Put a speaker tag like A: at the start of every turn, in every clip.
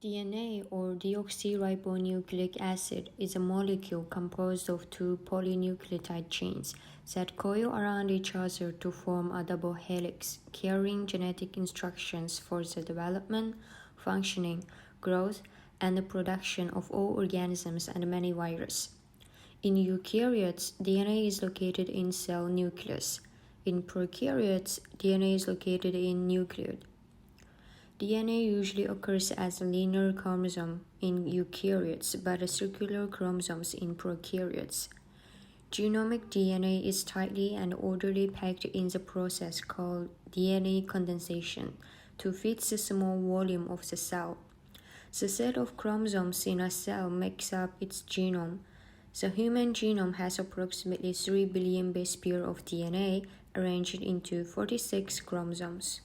A: DNA or deoxyribonucleic acid is a molecule composed of two polynucleotide chains that coil around each other to form a double helix, carrying genetic instructions for the development, functioning, growth, and the production of all organisms and many viruses. In eukaryotes, DNA is located in cell nucleus. In prokaryotes, DNA is located in nucleus. DNA usually occurs as a linear chromosome in eukaryotes, but circular chromosomes in prokaryotes. Genomic DNA is tightly and orderly packed in the process called DNA condensation to fit the small volume of the cell. The set of chromosomes in a cell makes up its genome. The human genome has approximately 3 billion base pairs of DNA arranged into 46 chromosomes.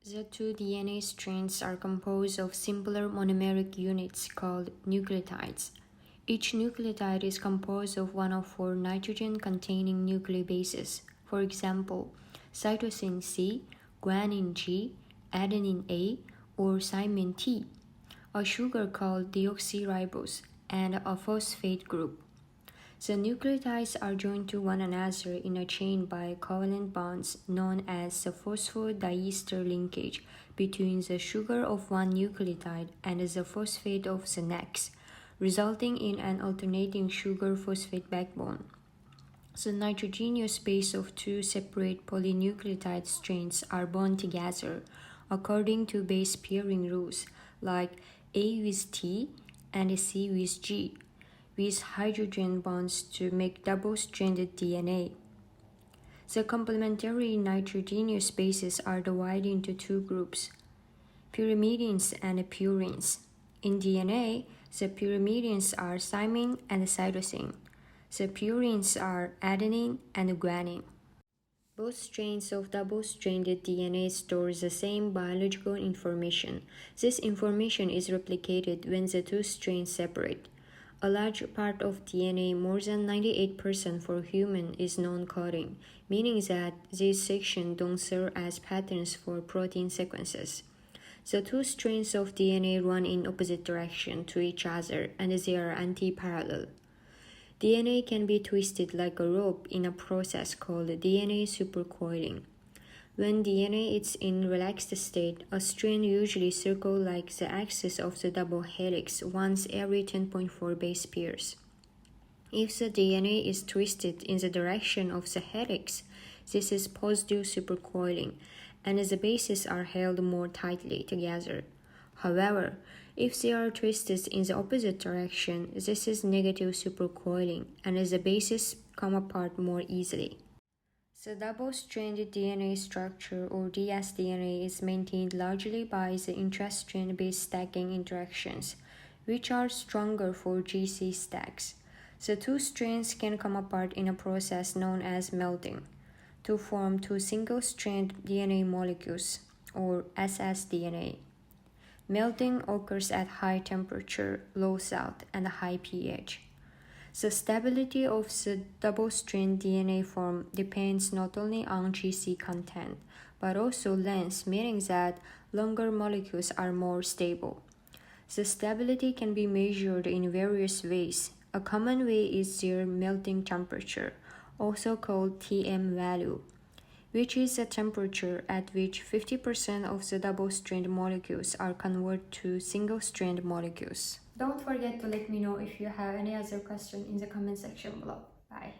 A: The two DNA strands are composed of simpler monomeric units called nucleotides. Each nucleotide is composed of one of four nitrogen-containing nucleobases. For example, cytosine C, guanine G, adenine A, or thymine T, a sugar called deoxyribose, and a phosphate group. The nucleotides are joined to one another in a chain by covalent bonds known as the phosphodiester linkage between the sugar of one nucleotide and the phosphate of the next, resulting in an alternating sugar-phosphate backbone. The nitrogenous base of two separate polynucleotide strains are bound together according to base pairing rules like A with T and C with G, with hydrogen bonds to make double-stranded DNA. The complementary nitrogenous bases are divided into two groups, pyrimidines and purines. In DNA, the pyrimidines are thymine and cytosine. The purines are adenine and guanine. Both strains of double-stranded DNA store the same biological information. This information is replicated when the two strains separate. A large part of DNA, more than 98% for human, is non-coding, meaning that these sections don't serve as patterns for protein sequences. The two strands of DNA run in opposite direction to each other, and they are anti-parallel. DNA can be twisted like a rope in a process called DNA supercoiling. When DNA is in relaxed state, a strand usually circles like the axis of the double helix once every 10.4 base pairs. If the DNA is twisted in the direction of the helix, this is positive supercoiling, and the bases are held more tightly together. However, if they are twisted in the opposite direction, this is negative supercoiling, and the bases come apart more easily. The double-stranded DNA structure, or dsDNA, is maintained largely by the intra-strand base stacking interactions, which are stronger for GC stacks. The two strands can come apart in a process known as melting to form two single-strand DNA molecules, or ssDNA. Melting occurs at high temperature, low salt, and high pH. The stability of the double-strand DNA form depends not only on GC content, but also length, meaning that longer molecules are more stable. The stability can be measured in various ways. A common way is their melting temperature, also called Tm value, which is the temperature at which 50% of the double-strand molecules are converted to single-strand molecules. Don't forget to let me know if you have any other question in the comment section below. Bye.